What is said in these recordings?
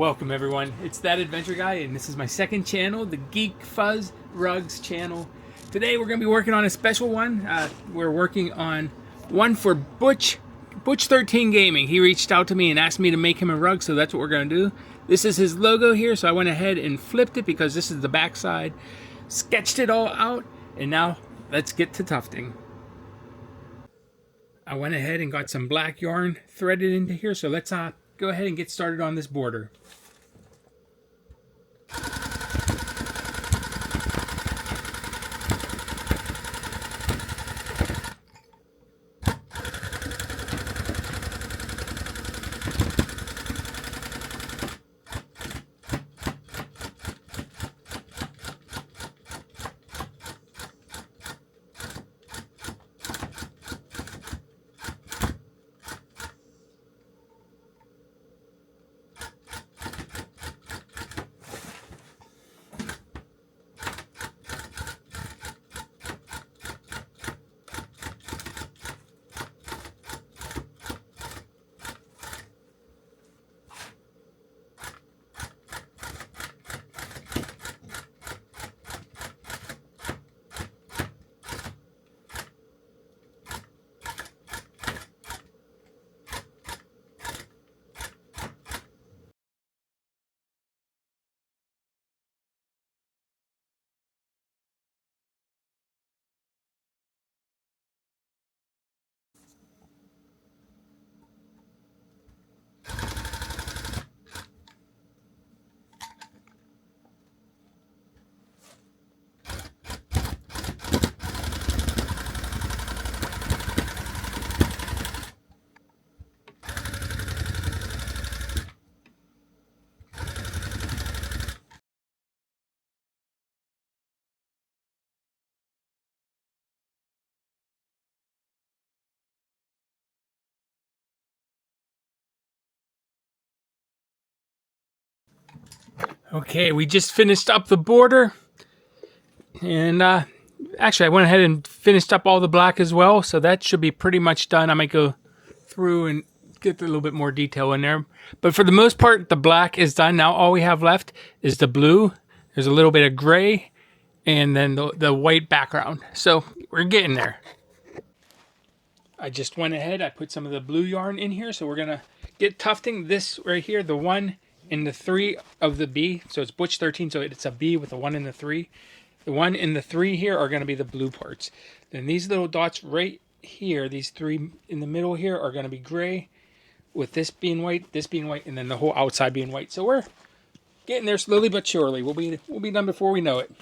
Welcome everyone, it's That Adventure Guy, and this is my second channel, the GeekFuzz Rugs channel. Today we're going to be working on a special one. We're working on one for Butch13 Gaming. He reached out to me and asked me to make him a rug, so that's what we're going to do. This is his logo here, so I went ahead and flipped it because this is the back side. Sketched it all out, and now let's get to tufting. I went ahead and got some black yarn threaded into here, so let's go ahead and get started on this border. Okay, we just finished up the border, and actually I went ahead and finished up all the black as well, so that should be pretty much done. I might go through and get a little bit more detail in there, but for the most part the black is done. Now all we have left is the blue. There's a little bit of gray and then the white background, so we're getting there. I just went ahead, I put some of the blue yarn in here, so we're gonna get tufting this right here, the 1 and the 3 of the B. So it's Butch13, so it's a B with a 1 and the 3. The 1 and the 3 here are going to be the blue parts. Then these little dots right here, these 3 in the middle here, are going to be gray, with this being white, and then the whole outside being white. So we're getting there slowly but surely. We'll be done before we know it.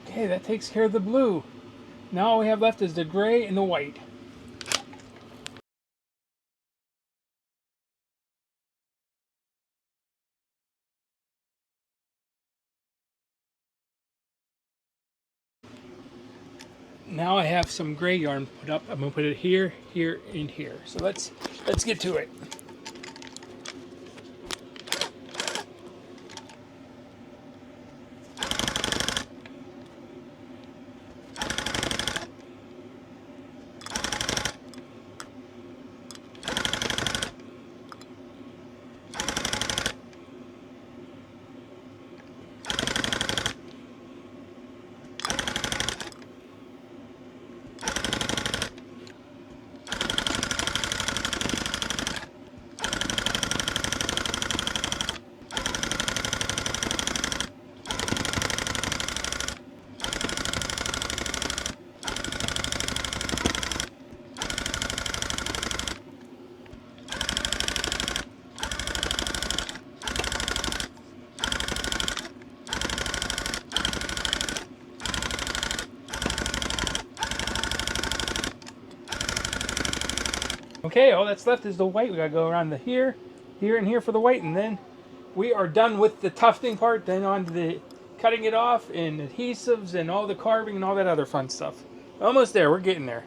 Okay, that takes care of the blue. Now all we have left is the gray and the white. Now I have some gray yarn put up. I'm gonna put it here, here, and here. So let's get to it. Okay, all that's left is the white. We gotta go around the here, here, and here for the white, and then we are done with the tufting part. Then on to the cutting it off and adhesives and all the carving and all that other fun stuff. Almost there. We're getting there.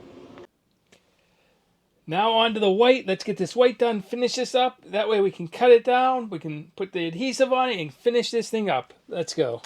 Now on to the white. Let's get this white done. Finish this up. That way we can cut it down. We can put the adhesive on it and finish this thing up. Let's go.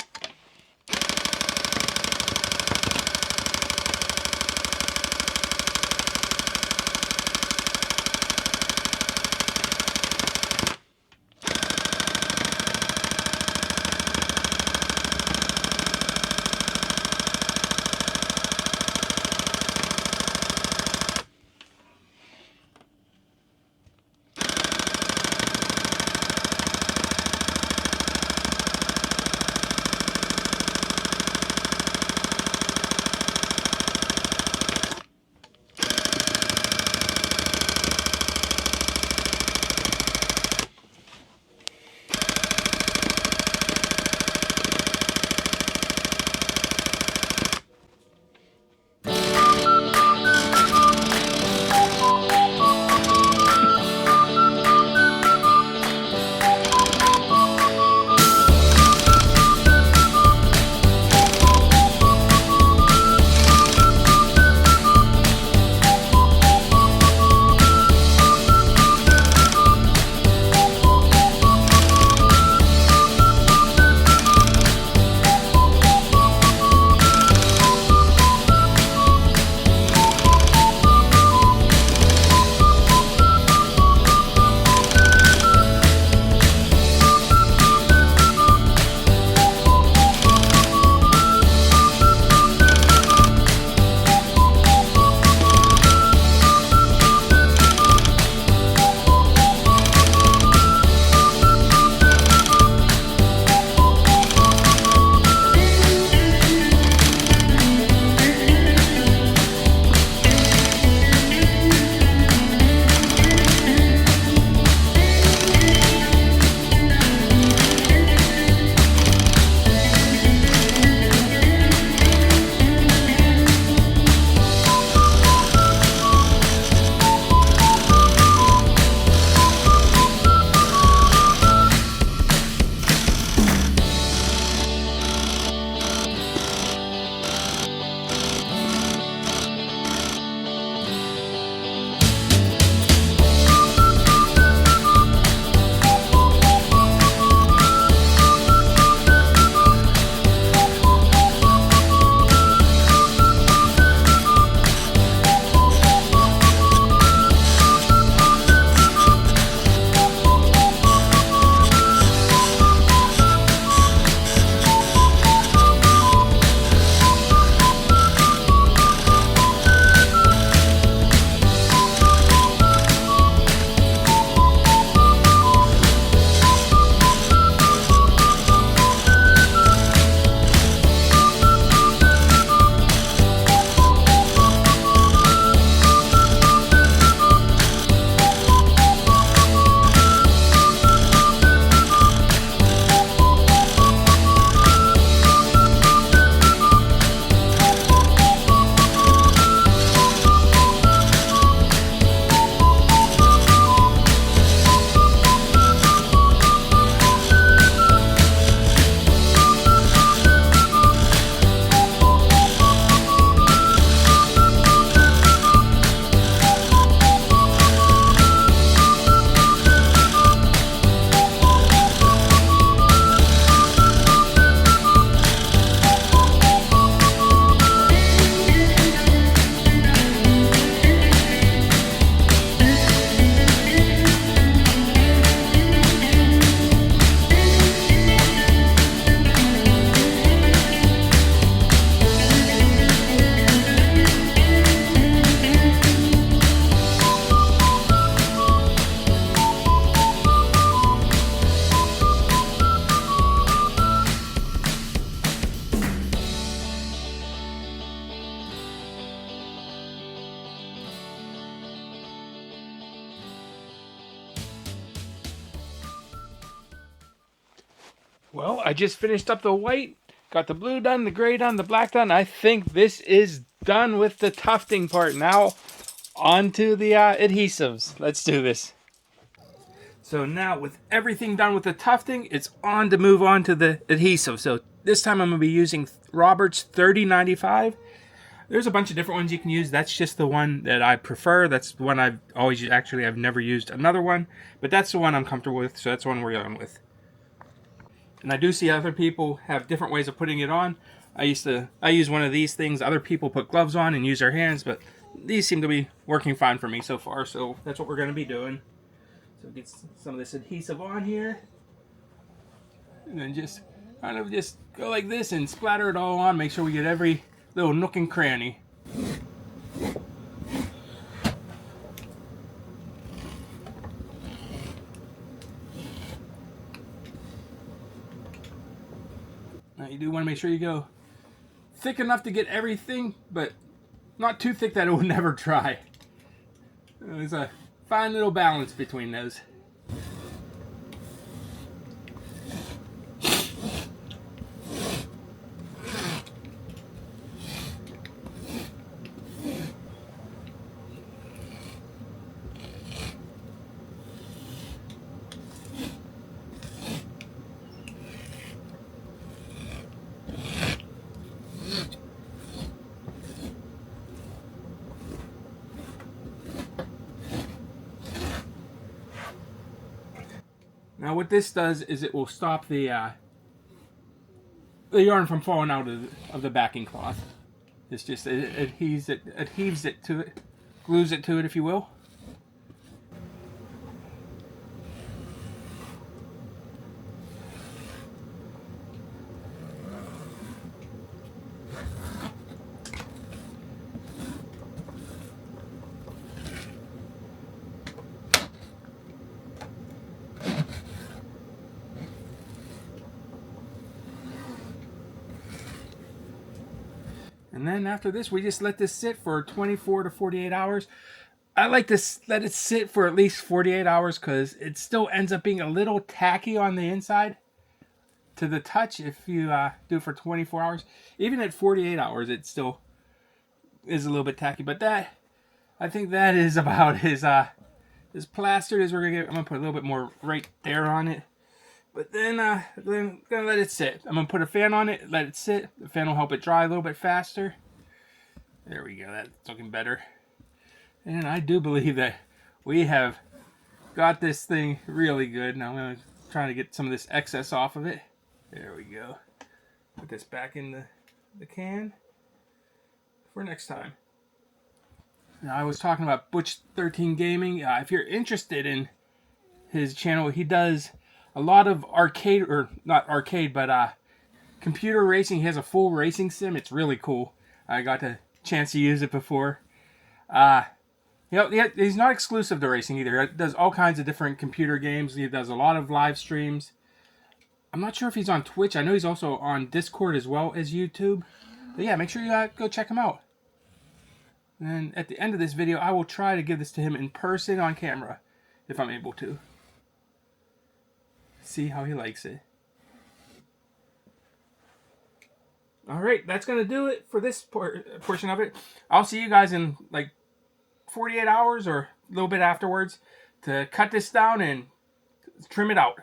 Well, I just finished up the white, got the blue done, the gray done, the black done. I think this is done with the tufting part. Now, on to the adhesives. Let's do this. So now, with everything done with the tufting, it's on to move on to the adhesive. So this time I'm going to be using Robert's 3095. There's a bunch of different ones you can use. That's just the one that I prefer. That's the one I've always used. Actually, I've never used another one, but that's the one I'm comfortable with, so that's the one we're going with. And I do see other people have different ways of putting it on. I use one of these things. Other people put gloves on and use their hands, but these seem to be working fine for me so far, so that's what we're going to be doing. So get some of this adhesive on here, and then just kind of just go like this and splatter it all on. Make sure we get every little nook and cranny. Now you do want to make sure you go thick enough to get everything, but not too thick that it will never dry. There's a fine little balance between those. Now what this does is it will stop the yarn from falling out of the backing cloth. It's just it adheres it to it, glues it to it, if you will. And then after this, we just let this sit for 24 to 48 hours. I like to let it sit for at least 48 hours because it still ends up being a little tacky on the inside to the touch if you do it for 24 hours. Even at 48 hours, it still is a little bit tacky. But that, I think that is about as plastered as we're going to get. I'm going to put a little bit more right there on it. But then I'm going to let it sit. I'm going to put a fan on it, let it sit. The fan will help it dry a little bit faster. There we go. That's looking better. And I do believe that we have got this thing really good. Now I'm going to try to get some of this excess off of it. There we go. Put this back in the can for next time. Now I was talking about Butch13 Gaming. If you're interested in his channel, he does a lot of arcade, or not arcade, but computer racing. He has a full racing sim. It's really cool. I got the chance to use it before. He's not exclusive to racing either. He does all kinds of different computer games. He does a lot of live streams. I'm not sure if he's on Twitch. I know he's also on Discord as well as YouTube. But yeah, make sure you go check him out. And at the end of this video, I will try to give this to him in person on camera, if I'm able to. See how he likes it. Alright, that's going to do it for this portion of it. I'll see you guys in like 48 hours or a little bit afterwards to cut this down and trim it out.